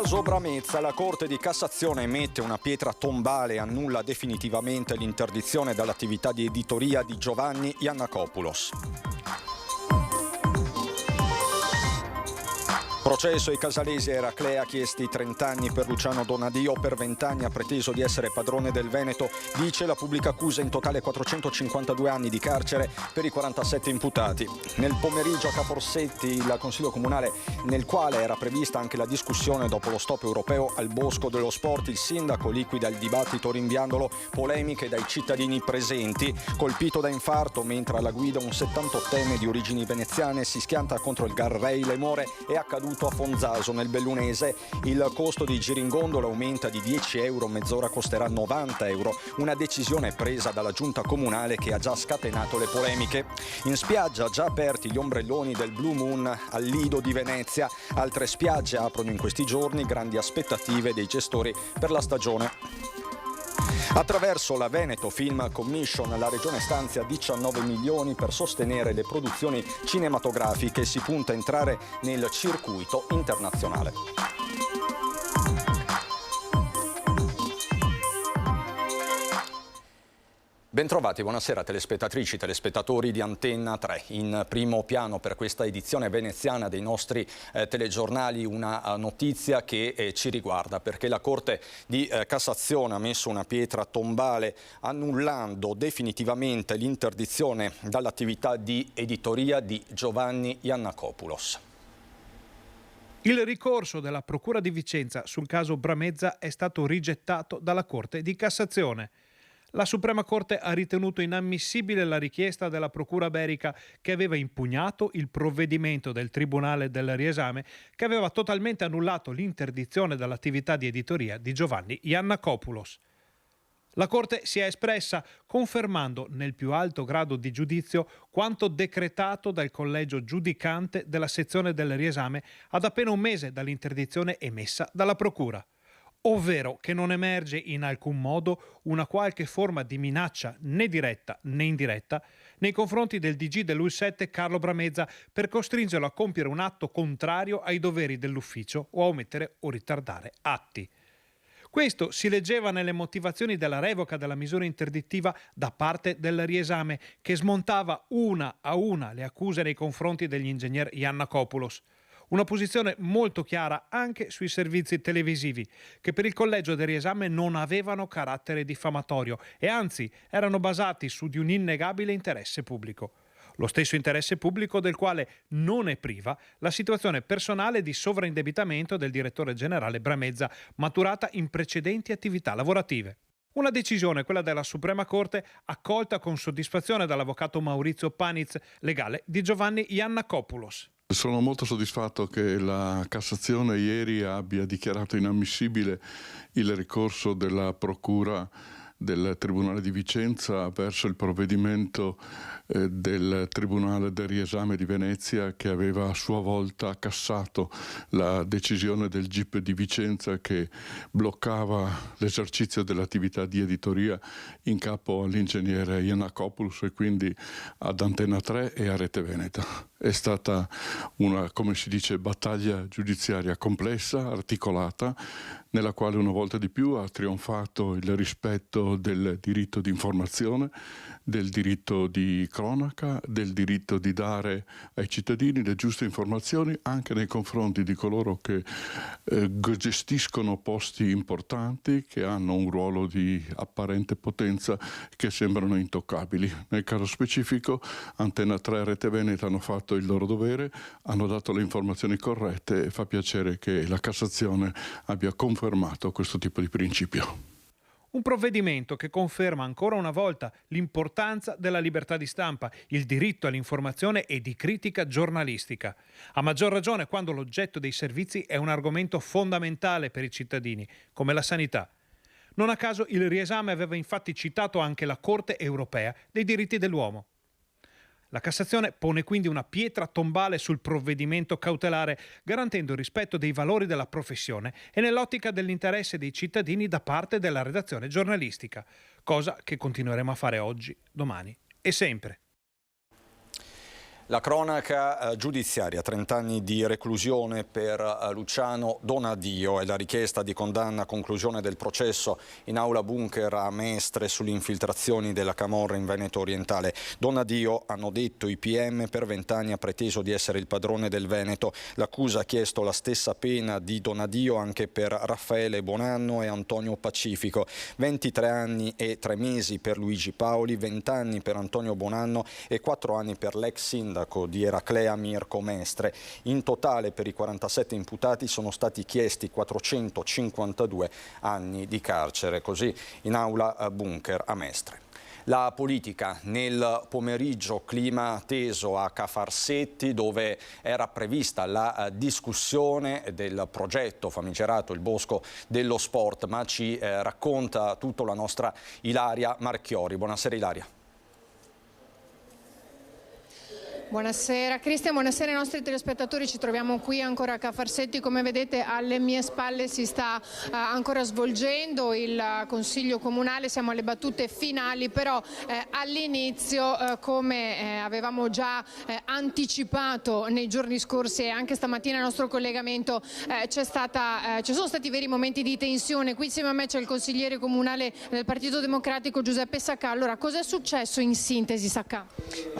Caso Bramezza, la Corte di Cassazione emette una pietra tombale e annulla definitivamente l'interdizione dall'attività di editoria di Giovanni Yannakopoulos. Processo ai casalesi e Eraclea, chiesti 30 anni per Luciano Donadio, per 20 anni ha preteso di essere padrone del Veneto, dice la pubblica accusa, in totale 452 anni di carcere per i 47 imputati. Nel pomeriggio a Caporsetti il Consiglio Comunale, nel quale era prevista anche la discussione dopo lo stop europeo al Bosco dello Sport, il sindaco liquida il dibattito rinviandolo, polemiche dai cittadini presenti. Colpito da infarto mentre alla guida un 78enne di origini veneziane si schianta contro il guardrail e muore, è accaduto a Fonzaso nel Bellunese. Il costo di giringondola aumenta di 10 euro, mezz'ora costerà 90 euro, una decisione presa dalla giunta comunale che ha già scatenato le polemiche. In spiaggia già aperti gli ombrelloni del Blue Moon al Lido di Venezia, altre spiagge aprono in questi giorni, grandi aspettative dei gestori per la stagione. Attraverso la Veneto Film Commission la Regione stanzia 19 milioni per sostenere le produzioni cinematografiche e si punta a entrare nel circuito internazionale. Bentrovati, buonasera telespettatrici, telespettatori di Antenna 3. In primo piano per questa edizione veneziana dei nostri telegiornali una notizia che ci riguarda, perché la Corte di Cassazione ha messo una pietra tombale annullando definitivamente l'interdizione dall'attività di editoria di Giovanni Yannakopoulos. Il ricorso della Procura di Vicenza sul caso Bramezza è stato rigettato dalla Corte di Cassazione. La Suprema Corte ha ritenuto inammissibile la richiesta della Procura Berica, che aveva impugnato il provvedimento del Tribunale del Riesame che aveva totalmente annullato l'interdizione dall'attività di editoria di Giovanni Yannakopoulos. La Corte si è espressa confermando nel più alto grado di giudizio quanto decretato dal collegio giudicante della sezione del Riesame ad appena un mese dall'interdizione emessa dalla Procura, ovvero che non emerge in alcun modo una qualche forma di minaccia né diretta né indiretta nei confronti del DG dell'U7 Carlo Bramezza per costringerlo a compiere un atto contrario ai doveri dell'ufficio o a omettere o ritardare atti. Questo si leggeva nelle motivazioni della revoca della misura interdittiva da parte del Riesame, che smontava una a una le accuse nei confronti degli ingegner Yannakopoulos. Una posizione molto chiara anche sui servizi televisivi, che per il collegio del Riesame non avevano carattere diffamatorio e anzi erano basati su di un innegabile interesse pubblico. Lo stesso interesse pubblico del quale non è priva la situazione personale di sovraindebitamento del direttore generale Bramezza, maturata in precedenti attività lavorative. Una decisione, quella della Suprema Corte, accolta con soddisfazione dall'avvocato Maurizio Paniz, legale di Giovanni Yannakopoulos. Sono molto soddisfatto che la Cassazione ieri abbia dichiarato inammissibile il ricorso della Procura del Tribunale di Vicenza verso il provvedimento del Tribunale del Riesame di Venezia, che aveva a sua volta cassato la decisione del GIP di Vicenza che bloccava l'esercizio dell'attività di editoria in capo all'ingegnere Yannakopoulos e quindi ad Antenna 3 e a Rete Veneta. È stata una, come si dice, battaglia giudiziaria complessa, articolata, nella quale una volta di più ha trionfato il rispetto del diritto di informazione, del diritto di cronaca, del diritto di dare ai cittadini le giuste informazioni anche nei confronti di coloro che gestiscono posti importanti, che hanno un ruolo di apparente potenza, che sembrano intoccabili. Nel caso specifico Antenna 3 e Rete Veneta hanno fatto il loro dovere, hanno dato le informazioni corrette e fa piacere che la Cassazione abbia confermato questo tipo di principio. Un provvedimento che conferma ancora una volta l'importanza della libertà di stampa, il diritto all'informazione e di critica giornalistica. A maggior ragione quando l'oggetto dei servizi è un argomento fondamentale per i cittadini, come la sanità. Non a caso il Riesame aveva infatti citato anche la Corte europea dei diritti dell'uomo. La Cassazione pone quindi una pietra tombale sul provvedimento cautelare, garantendo il rispetto dei valori della professione e nell'ottica dell'interesse dei cittadini da parte della redazione giornalistica, cosa che continueremo a fare oggi, domani e sempre. La cronaca giudiziaria, 30 anni di reclusione per Luciano Donadio e la richiesta di condanna a conclusione del processo in aula bunker a Mestre sulle infiltrazioni della camorra in Veneto orientale. Donadio, hanno detto i PM, per 20 anni ha preteso di essere il padrone del Veneto. L'accusa ha chiesto la stessa pena di Donadio anche per Raffaele Bonanno e Antonio Pacifico. 23 anni e 3 mesi per Luigi Paoli, 20 anni per Antonio Bonanno e 4 anni per l'ex sindaco di Eraclea Mirko Mestre. In totale per i 47 imputati sono stati chiesti 452 anni di carcere, così in aula bunker a Mestre. La politica nel pomeriggio, clima teso a Cafarsetti, dove era prevista la discussione del progetto famigerato Il Bosco dello Sport, ma ci racconta tutto la nostra Ilaria Marchiori. Buonasera Ilaria. Buonasera Cristian, buonasera ai nostri telespettatori, ci troviamo qui ancora a Cafarsetti, come vedete alle mie spalle si sta ancora svolgendo il Consiglio Comunale, siamo alle battute finali, però all'inizio come avevamo già anticipato nei giorni scorsi e anche stamattina al nostro collegamento ci sono stati veri momenti di tensione. Qui insieme a me c'è il consigliere comunale del Partito Democratico Giuseppe Saccà. Allora, cosa è successo in sintesi, Saccà?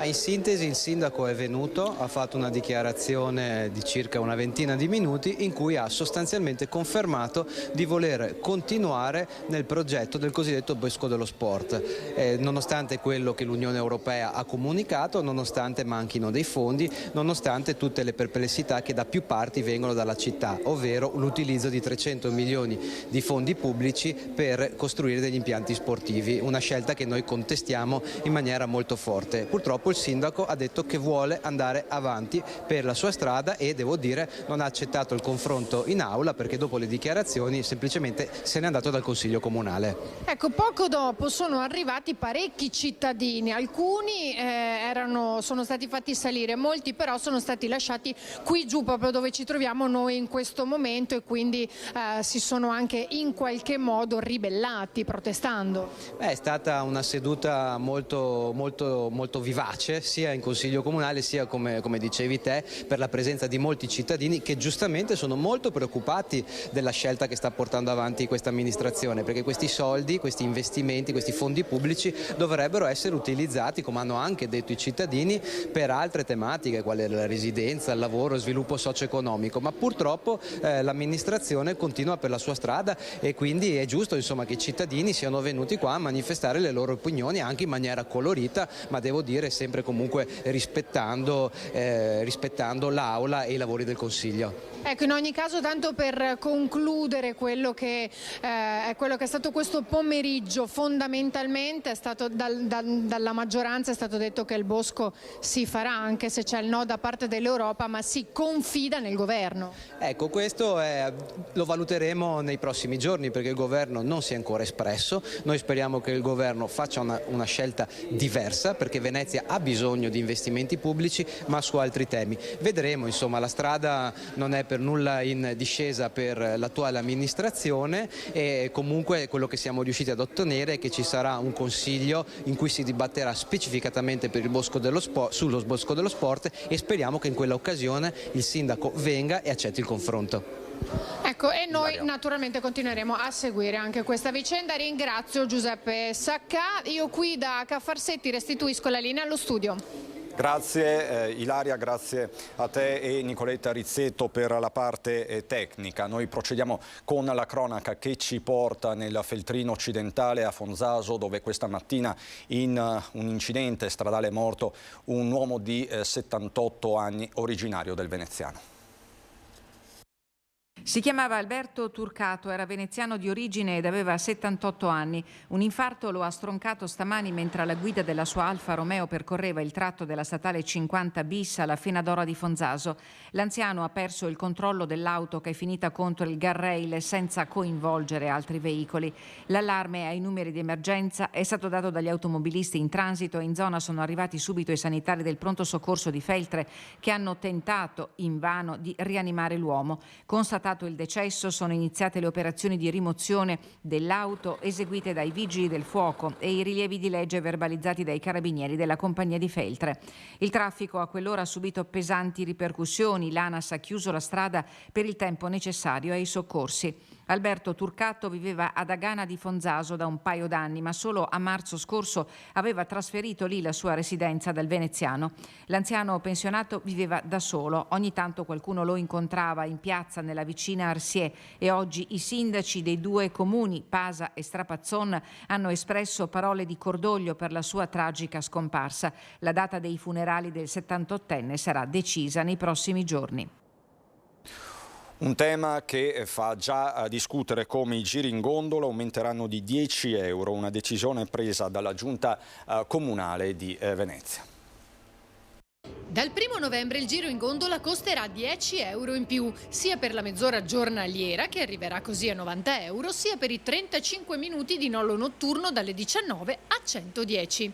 In sintesi il sindaco è venuto, ha fatto una dichiarazione di circa una ventina di minuti in cui ha sostanzialmente confermato di voler continuare nel progetto del cosiddetto Bosco dello Sport, nonostante quello che l'Unione Europea ha comunicato, nonostante manchino dei fondi, nonostante tutte le perplessità che da più parti vengono dalla città, ovvero l'utilizzo di 300 milioni di fondi pubblici per costruire degli impianti sportivi, una scelta che noi contestiamo in maniera molto forte. Purtroppo il sindaco ha detto che vuole andare avanti per la sua strada e devo dire non ha accettato il confronto in aula perché dopo le dichiarazioni semplicemente se n'è andato dal Consiglio Comunale. Ecco, poco dopo sono arrivati parecchi cittadini, alcuni sono stati fatti salire, molti però sono stati lasciati qui giù proprio dove ci troviamo noi in questo momento e quindi si sono anche in qualche modo ribellati protestando. È stata una seduta molto vivace sia in Consiglio Comunale sia come dicevi te per la presenza di molti cittadini che giustamente sono molto preoccupati della scelta che sta portando avanti questa amministrazione, perché questi soldi, questi investimenti, questi fondi pubblici dovrebbero essere utilizzati, come hanno anche detto i cittadini, per altre tematiche quali la residenza, il lavoro, il sviluppo socio-economico, ma purtroppo l'amministrazione continua per la sua strada e quindi è giusto insomma che i cittadini siano venuti qua a manifestare le loro opinioni anche in maniera colorita, ma devo dire sempre comunque rispettando l'aula e i lavori del Consiglio. Ecco, in ogni caso, tanto per concludere quello che è stato questo pomeriggio, fondamentalmente è stato dalla maggioranza è stato detto che il Bosco si farà, anche se c'è il no da parte dell'Europa, ma si confida nel governo. Ecco, questo lo valuteremo nei prossimi giorni perché il governo non si è ancora espresso. Noi speriamo che il governo faccia una scelta diversa perché Venezia ha bisogno di investimenti pubblici, ma su altri temi. Vedremo, insomma, la strada non è per nulla in discesa per l'attuale amministrazione e comunque quello che siamo riusciti ad ottenere è che ci sarà un consiglio in cui si dibatterà specificatamente per il Bosco dello Sport, sullo Bosco dello Sport e speriamo che in quella occasione il sindaco venga e accetti il confronto. Ecco, e noi naturalmente continueremo a seguire anche questa vicenda. Ringrazio Giuseppe Saccà, io qui da Cafarsetti restituisco la linea allo studio. Grazie Ilaria, grazie a te e Nicoletta Rizzetto per la parte tecnica. Noi procediamo con la cronaca che ci porta nel Feltrino occidentale a Fonzaso, dove questa mattina in un incidente stradale è morto un uomo di 78 anni originario del Veneziano. Si chiamava Alberto Turcato, era veneziano di origine ed aveva 78 anni. Un infarto lo ha stroncato stamani mentre alla guida della sua Alfa Romeo percorreva il tratto della statale 50 bis alla Fenadora di Fonzaso. L'anziano ha perso il controllo dell'auto che è finita contro il guardrail senza coinvolgere altri veicoli. L'allarme ai numeri di emergenza è stato dato dagli automobilisti in transito e in zona sono arrivati subito i sanitari del pronto soccorso di Feltre che hanno tentato invano di rianimare l'uomo. Constatato constatato il decesso sono iniziate le operazioni di rimozione dell'auto eseguite dai vigili del fuoco e i rilievi di legge verbalizzati dai carabinieri della compagnia di Feltre. Il traffico a quell'ora ha subito pesanti ripercussioni. L'ANAS ha chiuso la strada per il tempo necessario ai soccorsi. Alberto Turcato viveva ad Agana di Fonzaso da un paio d'anni, ma solo a marzo scorso aveva trasferito lì la sua residenza dal veneziano. L'anziano pensionato viveva da solo, ogni tanto qualcuno lo incontrava in piazza nella vicina Arsier e oggi i sindaci dei due comuni, Pasa e Strapazzon, hanno espresso parole di cordoglio per la sua tragica scomparsa. La data dei funerali del 78enne sarà decisa nei prossimi giorni. Un tema che fa già discutere come i giri in gondola aumenteranno di 10 euro, una decisione presa dalla Giunta Comunale di Venezia. Dal 1 novembre il giro in gondola costerà 10 euro in più, sia per la mezz'ora giornaliera, che arriverà così a 90 euro, sia per i 35 minuti di nolo notturno dalle 19 a 110.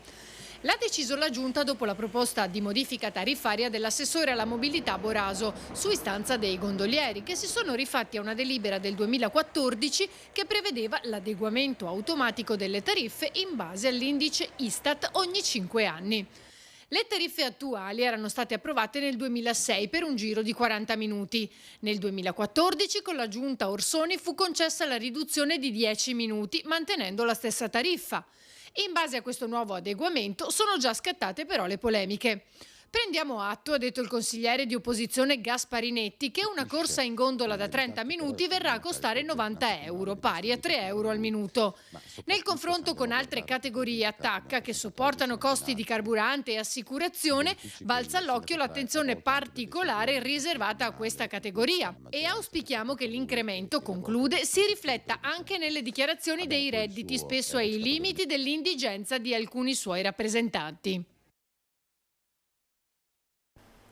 L'ha deciso la Giunta dopo la proposta di modifica tariffaria dell'assessore alla mobilità Boraso, su istanza dei gondolieri, che si sono rifatti a una delibera del 2014 che prevedeva l'adeguamento automatico delle tariffe in base all'indice Istat ogni 5 anni. Le tariffe attuali erano state approvate nel 2006 per un giro di 40 minuti. Nel 2014 con la Giunta Orsoni fu concessa la riduzione di 10 minuti, mantenendo la stessa tariffa. In base a questo nuovo adeguamento sono già scattate però le polemiche. Prendiamo atto, ha detto il consigliere di opposizione Gasparinetti, che una corsa in gondola da 30 minuti verrà a costare 90 euro, pari a 3 euro al minuto. Nel confronto con altre categorie attacca che sopportano costi di carburante e assicurazione, balza all'occhio l'attenzione particolare riservata a questa categoria e auspichiamo che l'incremento, conclude, si rifletta anche nelle dichiarazioni dei redditi, spesso ai limiti dell'indigenza di alcuni suoi rappresentanti.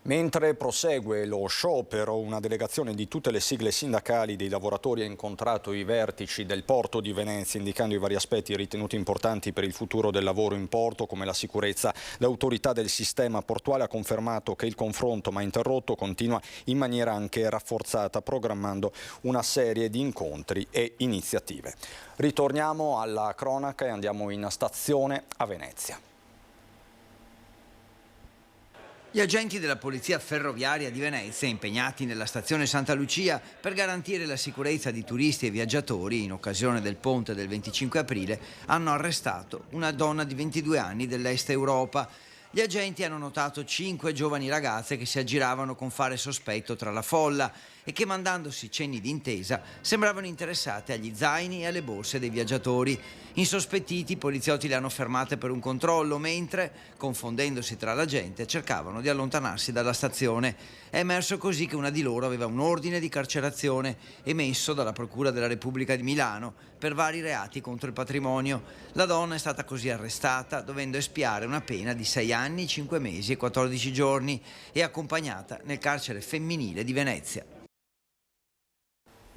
Mentre prosegue lo sciopero, una delegazione di tutte le sigle sindacali dei lavoratori ha incontrato i vertici del porto di Venezia, indicando i vari aspetti ritenuti importanti per il futuro del lavoro in porto, come la sicurezza. L'autorità del sistema portuale ha confermato che il confronto, mai interrotto, continua in maniera anche rafforzata, programmando una serie di incontri e iniziative. Ritorniamo alla cronaca e andiamo in stazione a Venezia. Gli agenti della Polizia Ferroviaria di Venezia, impegnati nella stazione Santa Lucia per garantire la sicurezza di turisti e viaggiatori in occasione del ponte del 25 aprile, hanno arrestato una donna di 22 anni dell'Est Europa. Gli agenti hanno notato 5 giovani ragazze che si aggiravano con fare sospetto tra la folla e che, mandandosi cenni d'intesa, sembravano interessate agli zaini e alle borse dei viaggiatori. Insospettiti, i poliziotti le hanno fermate per un controllo, mentre, confondendosi tra la gente, cercavano di allontanarsi dalla stazione. È emerso così che una di loro aveva un ordine di carcerazione emesso dalla Procura della Repubblica di Milano per vari reati contro il patrimonio. La donna è stata così arrestata, dovendo espiare una pena di 6 anni, 5 mesi e 14 giorni e accompagnata nel carcere femminile di Venezia.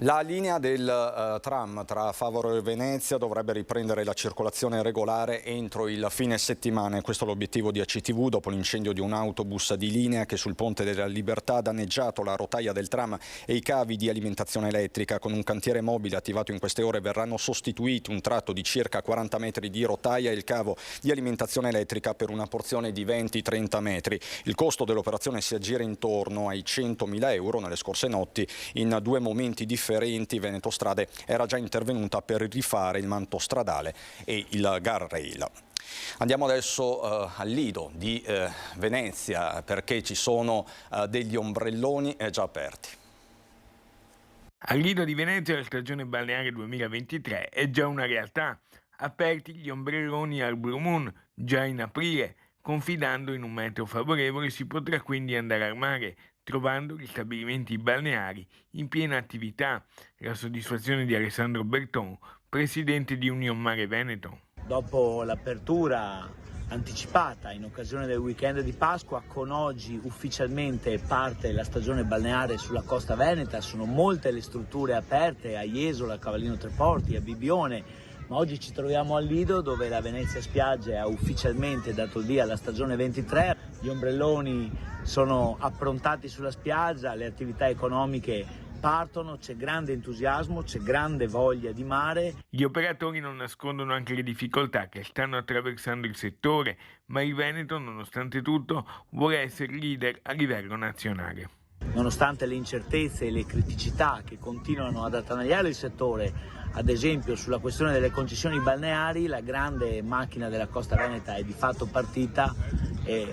La linea del tram tra Favaro e Venezia dovrebbe riprendere la circolazione regolare entro il fine settimana. Questo è l'obiettivo di ACTV dopo l'incendio di un autobus di linea che sul Ponte della Libertà ha danneggiato la rotaia del tram e i cavi di alimentazione elettrica. Con un cantiere mobile attivato in queste ore verranno sostituiti un tratto di circa 40 metri di rotaia e il cavo di alimentazione elettrica per una porzione di 20-30 metri. Il costo dell'operazione si aggira intorno ai 100.000 euro. Nelle scorse notti, in 2 momenti differenti, Veneto Strade era già intervenuta per rifare il manto stradale e il guardrail. Andiamo adesso al Lido di Venezia, perché ci sono degli ombrelloni già aperti. Al Lido di Venezia la stagione balneare 2023 è già una realtà. Aperti gli ombrelloni al Blue Moon già in aprile. Confidando in un meteo favorevole si potrà quindi andare al mare, trovando gli stabilimenti balneari in piena attività. La soddisfazione di Alessandro Berton, presidente di Union Mare Veneto. Dopo l'apertura anticipata in occasione del weekend di Pasqua, con oggi ufficialmente parte la stagione balneare sulla costa veneta, sono molte le strutture aperte a Jesolo, a Cavallino Treporti, a Bibbione, ma oggi ci troviamo al Lido dove la Venezia Spiagge ha ufficialmente dato il via alla stagione 23, gli ombrelloni sono approntati sulla spiaggia, le attività economiche partono, c'è grande entusiasmo, c'è grande voglia di mare. Gli operatori non nascondono anche le difficoltà che stanno attraversando il settore, ma il Veneto, nonostante tutto, vuole essere leader a livello nazionale. Nonostante le incertezze e le criticità che continuano ad attanagliare il settore, ad esempio sulla questione delle concessioni balneari, la grande macchina della Costa Veneta è di fatto partita e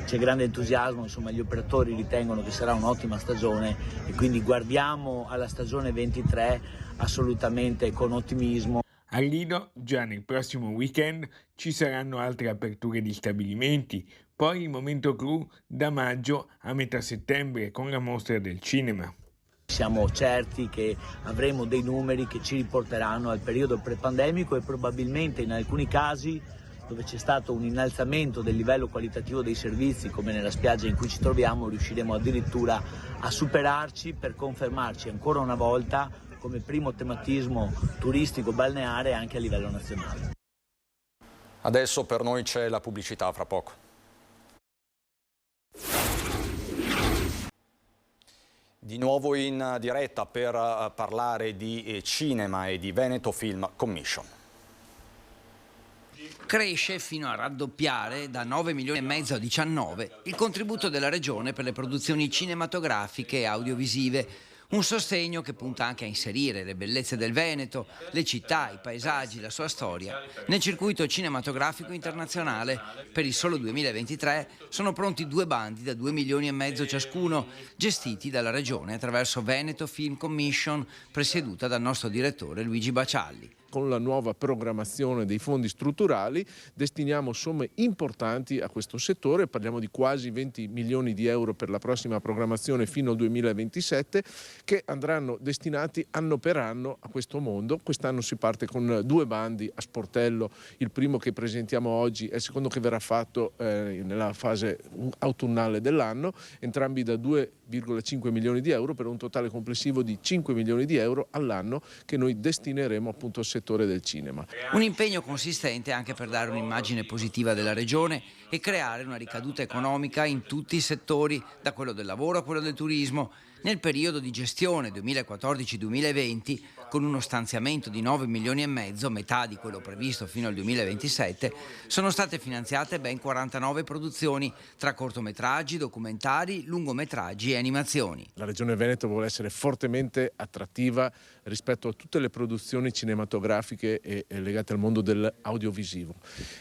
c'è grande entusiasmo, insomma gli operatori ritengono che sarà un'ottima stagione e quindi guardiamo alla stagione 23 assolutamente con ottimismo. Al Lido già nel prossimo weekend ci saranno altre aperture di stabilimenti, poi il momento clou da maggio a metà settembre con la mostra del cinema. Siamo certi che avremo dei numeri che ci riporteranno al periodo prepandemico e probabilmente in alcuni casi dove c'è stato un innalzamento del livello qualitativo dei servizi, come nella spiaggia in cui ci troviamo, riusciremo addirittura a superarci per confermarci ancora una volta come primo tematismo turistico balneare anche a livello nazionale. Adesso per noi c'è la pubblicità, fra poco. Di nuovo in diretta per parlare di cinema e di Veneto Film Commission. Cresce fino a raddoppiare da 9 milioni e mezzo a 19 il contributo della Regione per le produzioni cinematografiche e audiovisive. Un sostegno che punta anche a inserire le bellezze del Veneto, le città, i paesaggi, la sua storia nel circuito cinematografico internazionale. Per il solo 2023 sono pronti 2 bandi da 2 milioni e mezzo ciascuno, gestiti dalla Regione attraverso Veneto Film Commission, presieduta dal nostro direttore Luigi Bacialli. Con la nuova programmazione dei fondi strutturali destiniamo somme importanti a questo settore, parliamo di quasi 20 milioni di euro per la prossima programmazione fino al 2027 che andranno destinati anno per anno a questo mondo. Quest'anno si parte con 2 bandi a sportello, il primo che presentiamo oggi e il secondo che verrà fatto nella fase autunnale dell'anno, entrambi da 2,5 milioni di euro per un totale complessivo di 5 milioni di euro all'anno che noi destineremo appunto al settore del cinema. Un impegno consistente anche per dare un'immagine positiva della regione e creare una ricaduta economica in tutti i settori, da quello del lavoro a quello del turismo. Nel periodo di gestione 2014-2020, con uno stanziamento di 9 milioni e mezzo, metà di quello previsto fino al 2027, sono state finanziate ben 49 produzioni, tra cortometraggi, documentari, lungometraggi e animazioni. La Regione Veneto vuole essere fortemente attrattiva rispetto a tutte le produzioni cinematografiche e legate al mondo dell'audiovisivo.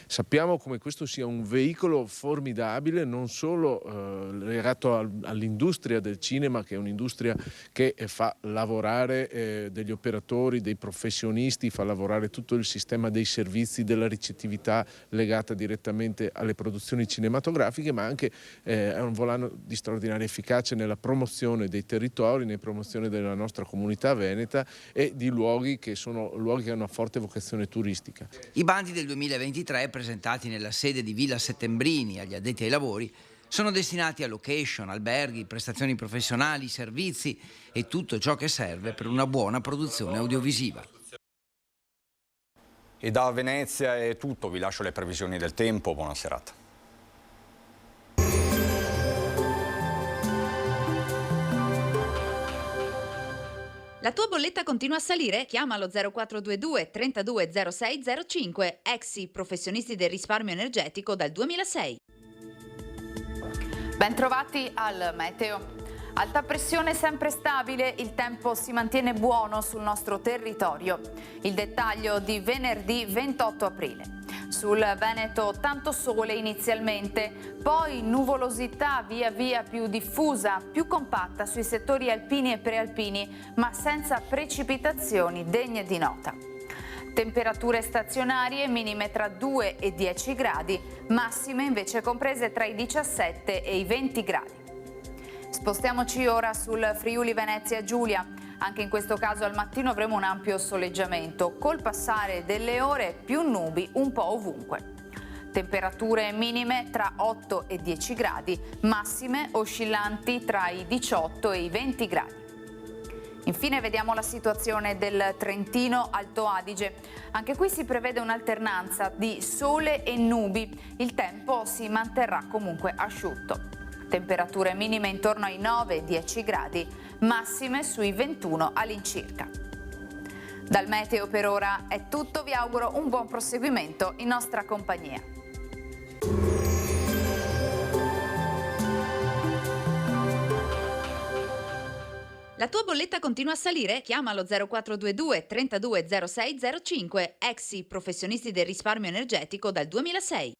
Sappiamo come questo sia un veicolo formidabile, non solo legato all'industria del cinema, che è un'industria che fa lavorare degli operatori, dei professionisti, fa lavorare tutto il sistema dei servizi, della ricettività legata direttamente alle produzioni cinematografiche, ma anche è un volano di straordinaria efficacia nella promozione dei territori, nella promozione della nostra comunità veneta e di luoghi che hanno una forte vocazione turistica. I bandi del 2023, presentati nella sede di Villa Settembrini agli addetti ai lavori, sono destinati a location, alberghi, prestazioni professionali, servizi e tutto ciò che serve per una buona produzione audiovisiva. E da Venezia è tutto, vi lascio le previsioni del tempo, buona serata. La tua bolletta continua a salire? Chiama allo 0422 320605, Exi, professionisti del risparmio energetico dal 2006. Bentrovati al meteo. Alta pressione sempre stabile, il tempo si mantiene buono sul nostro territorio. Il dettaglio di venerdì 28 aprile. Sul Veneto tanto sole inizialmente, poi nuvolosità via via più diffusa, più compatta sui settori alpini e prealpini, ma senza precipitazioni degne di nota. Temperature stazionarie minime tra 2 e 10 gradi, massime invece comprese tra i 17 e i 20 gradi. Spostiamoci ora sul Friuli Venezia Giulia. Anche in questo caso al mattino avremo un ampio soleggiamento, col passare delle ore più nubi un po' ovunque. Temperature minime tra 8 e 10 gradi, massime oscillanti tra i 18 e i 20 gradi. Infine vediamo la situazione del Trentino Alto Adige. Anche qui si prevede un'alternanza di sole e nubi. Il tempo si manterrà comunque asciutto. Temperature minime intorno ai 9-10 gradi, massime sui 21 all'incirca. Dal meteo per ora è tutto, vi auguro un buon proseguimento in nostra compagnia. La tua bolletta continua a salire? Chiama allo 0422 32 06 05. Exi, professionisti del risparmio energetico dal 2006.